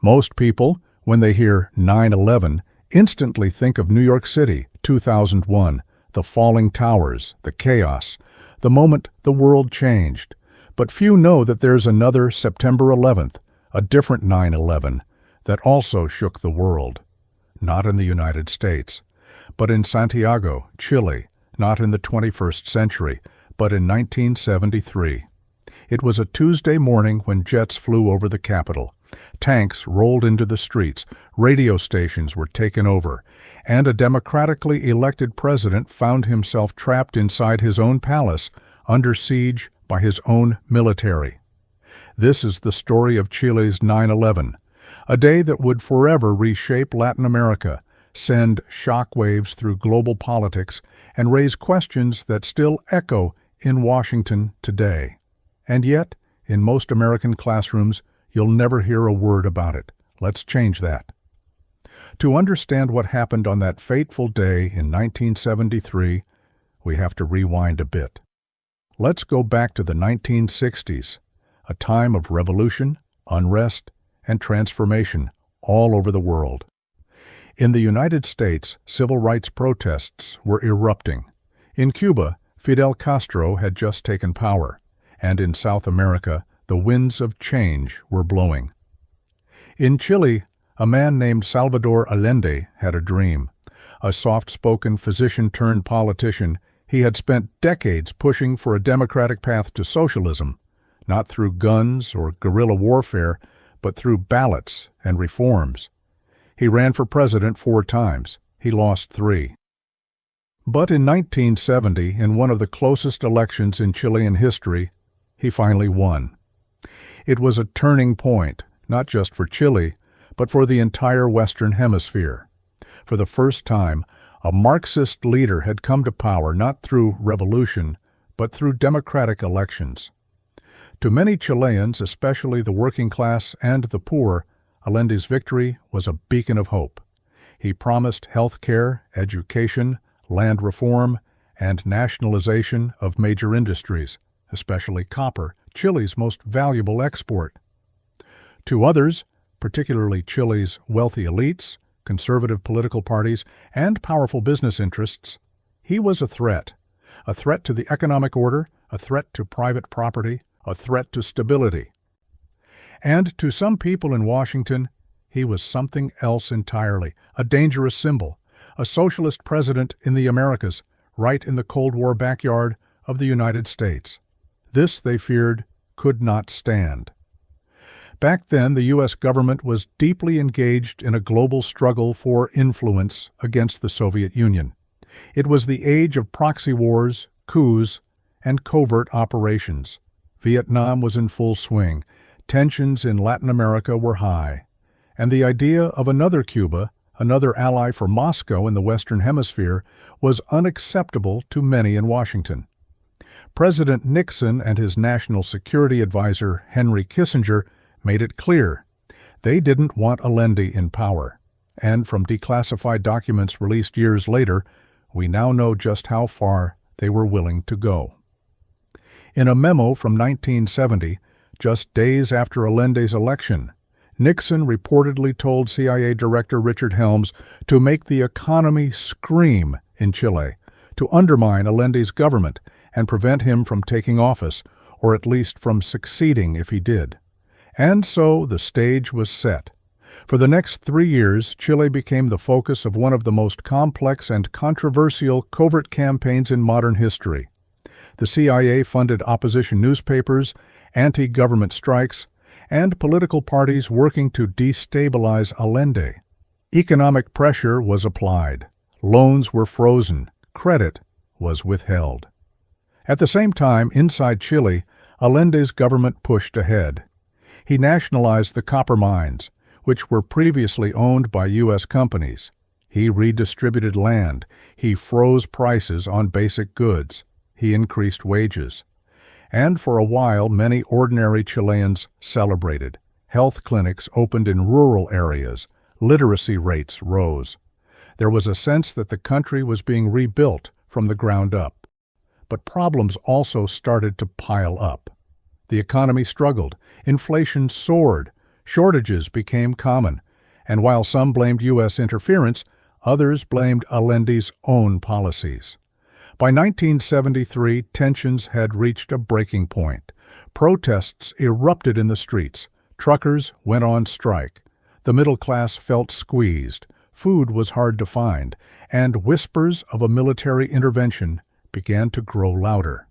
Most people, when they hear 9/11, instantly think of New York City, 2001, the falling towers, the chaos, the moment the world changed. But few know that there's another September 11th, a different 9/11, that also shook the world. Not in the United States, but in Santiago, Chile, not in the 21st century, but in 1973. It was a Tuesday morning when jets flew over the capital. Tanks rolled into the streets, radio stations were taken over, and a democratically elected president found himself trapped inside his own palace, under siege by his own military. This is the story of Chile's 9/11, a day that would forever reshape Latin America, send shockwaves through global politics, and raise questions that still echo in Washington today. And yet, in most American classrooms, you'll never hear a word about it. Let's change that. To understand what happened on that fateful day in 1973, we have to rewind a bit. Let's go back to the 1960s, a time of revolution, unrest, and transformation all over the world. In the United States, civil rights protests were erupting. In Cuba, Fidel Castro had just taken power, and in South America, the winds of change were blowing. In Chile, a man named Salvador Allende had a dream. A soft-spoken physician-turned-politician, he had spent decades pushing for a democratic path to socialism, not through guns or guerrilla warfare, but through ballots and reforms. He ran for president 4 times. He lost 3. But in 1970, in one of the closest elections in Chilean history, he finally won. It was a turning point, not just for Chile, but for the entire Western Hemisphere. For the first time, a Marxist leader had come to power not through revolution, but through democratic elections. To many Chileans, especially the working class and the poor, Allende's victory was a beacon of hope. He promised health care, education, land reform, and nationalization of major industries, especially copper, Chile's most valuable export. To others, particularly Chile's wealthy elites, conservative political parties, and powerful business interests, he was a threat to the economic order, a threat to private property, a threat to stability. And to some people in Washington, he was something else entirely, a dangerous symbol, a socialist president in the Americas, right in the Cold War backyard of the United States. This, they feared, could not stand. Back then, the U.S. government was deeply engaged in a global struggle for influence against the Soviet Union. It was the age of proxy wars, coups, and covert operations. Vietnam was in full swing. Tensions in Latin America were high. And the idea of another Cuba, another ally for Moscow in the Western Hemisphere, was unacceptable to many in Washington. President Nixon and his national security advisor, Henry Kissinger, made it clear they didn't want Allende in power. And from declassified documents released years later, we now know just how far they were willing to go. In a memo from 1970, just days after Allende's election, Nixon reportedly told CIA Director Richard Helms to make the economy scream in Chile, to undermine Allende's government and prevent him from taking office, or at least from succeeding if he did. And so the stage was set. For the next 3 years, Chile became the focus of one of the most complex and controversial covert campaigns in modern history. The CIA funded opposition newspapers, anti-government strikes, and political parties working to destabilize Allende. Economic pressure was applied. Loans were frozen. Credit was withheld. At the same time, inside Chile, Allende's government pushed ahead. He nationalized the copper mines, which were previously owned by U.S. companies. He redistributed land. He froze prices on basic goods. He increased wages. And for a while, many ordinary Chileans celebrated. Health clinics opened in rural areas. Literacy rates rose. There was a sense that the country was being rebuilt from the ground up. But problems also started to pile up. The economy struggled. Inflation soared. Shortages became common, and while some blamed U.S. interference, others blamed Allende's own policies. By 1973, tensions had reached a breaking point. Protests erupted in the streets. Truckers went on strike. The middle class felt squeezed. Food was hard to find, and whispers of a military intervention began to grow louder.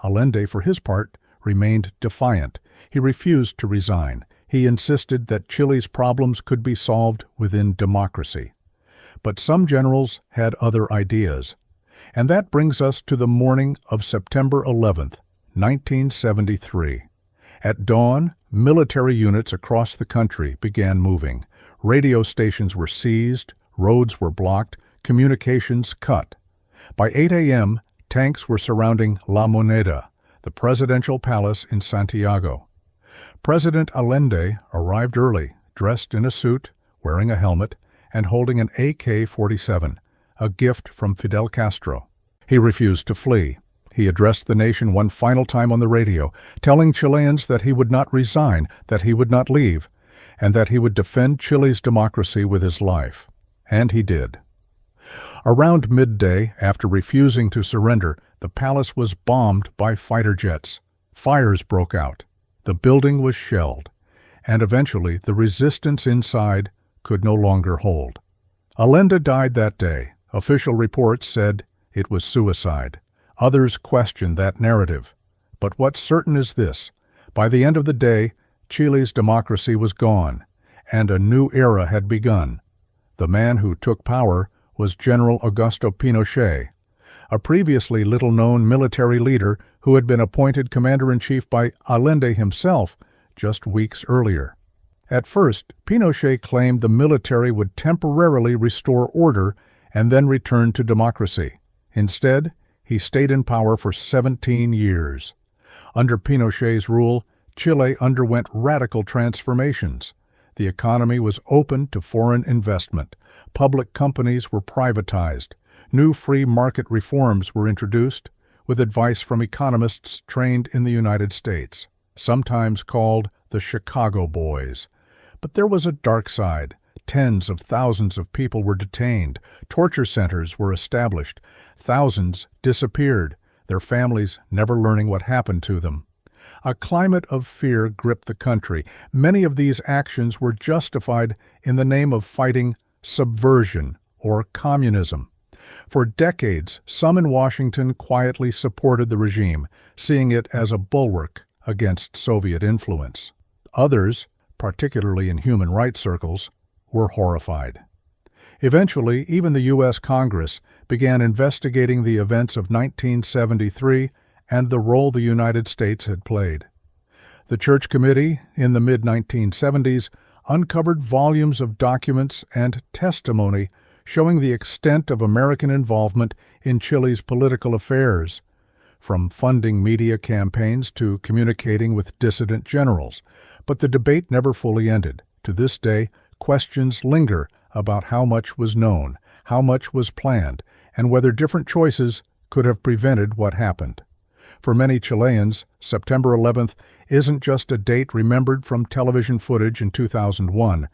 Allende, for his part, remained defiant. He refused to resign. He insisted that Chile's problems could be solved within democracy. But some generals had other ideas. And that brings us to the morning of September 11th, 1973. At dawn, military units across the country began moving. Radio stations were seized, roads were blocked, communications cut. By 8 a.m., tanks were surrounding La Moneda, the presidential palace in Santiago. President Allende arrived early, dressed in a suit, wearing a helmet, and holding an AK-47, a gift from Fidel Castro. He refused to flee. He addressed the nation one final time on the radio, telling Chileans that he would not resign, that he would not leave, and that he would defend Chile's democracy with his life. And he did. Around midday, after refusing to surrender, the palace was bombed by fighter jets. Fires broke out. The building was shelled, and eventually the resistance inside could no longer hold. Allende died that day. Official reports said it was suicide. Others questioned that narrative. But what's certain is this: by the end of the day, Chile's democracy was gone, and a new era had begun. The man who took power was General Augusto Pinochet, a previously little-known military leader who had been appointed commander-in-chief by Allende himself just weeks earlier. At first, Pinochet claimed the military would temporarily restore order and then return to democracy. Instead, he stayed in power for 17 years. Under Pinochet's rule, Chile underwent radical transformations. The economy was open to foreign investment. Public companies were privatized. New free market reforms were introduced, with advice from economists trained in the United States, sometimes called the Chicago Boys. But there was a dark side. Tens of thousands of people were detained. Torture centers were established. Thousands disappeared, their families never learning what happened to them. A climate of fear gripped the country. Many of these actions were justified in the name of fighting subversion or communism. For decades, some in Washington quietly supported the regime, seeing it as a bulwark against Soviet influence. Others, particularly in human rights circles, were horrified. Eventually, even the U.S. Congress began investigating the events of 1973 and the role the United States had played. The Church Committee, in the mid-1970s, uncovered volumes of documents and testimony showing the extent of American involvement in Chile's political affairs, from funding media campaigns to communicating with dissident generals. But the debate never fully ended. To this day, questions linger about how much was known, how much was planned, and whether different choices could have prevented what happened. For many Chileans, September 11th isn't just a date remembered from television footage in 2001.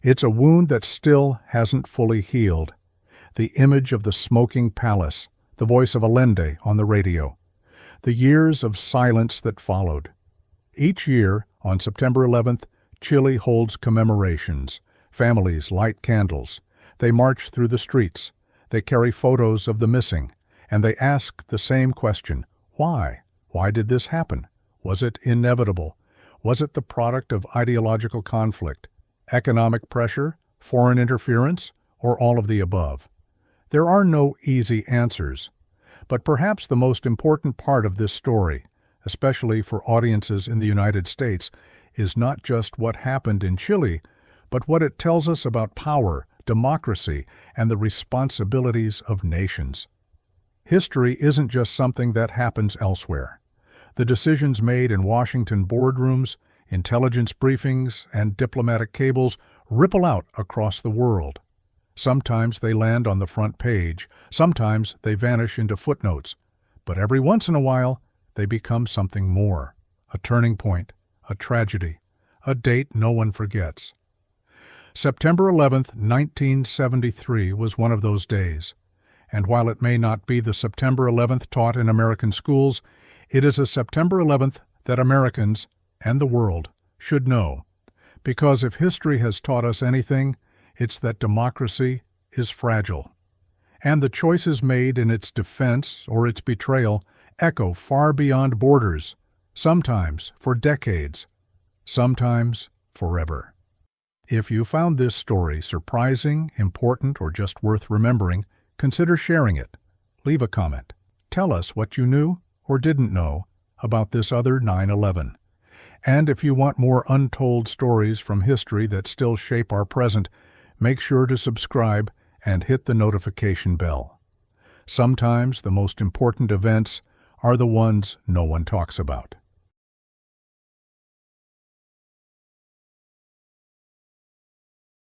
It's a wound that still hasn't fully healed. The image of the smoking palace, the voice of Allende on the radio, the years of silence that followed. Each year, on September 11th, Chile holds commemorations. Families light candles. They march through the streets. They carry photos of the missing. And they ask the same question: why? Why did this happen? Was it inevitable? Was it the product of ideological conflict, economic pressure, foreign interference, or all of the above? There are no easy answers. But perhaps the most important part of this story, especially for audiences in the United States, is not just what happened in Chile, but what it tells us about power, democracy, and the responsibilities of nations. History isn't just something that happens elsewhere. The decisions made in Washington boardrooms, intelligence briefings, and diplomatic cables ripple out across the world. Sometimes they land on the front page, sometimes they vanish into footnotes, but every once in a while they become something more: a turning point, a tragedy, a date no one forgets. September 11th, 1973 was one of those days. And while it may not be the September 11th taught in American schools, it is a September 11th that Americans, and the world, should know. Because if history has taught us anything, it's that democracy is fragile. And the choices made in its defense or its betrayal echo far beyond borders, sometimes for decades, sometimes forever. If you found this story surprising, important, or just worth remembering, consider sharing it. Leave a comment. Tell us what you knew or didn't know about this other 9/11. And if you want more untold stories from history that still shape our present, make sure to subscribe and hit the notification bell. Sometimes the most important events are the ones no one talks about.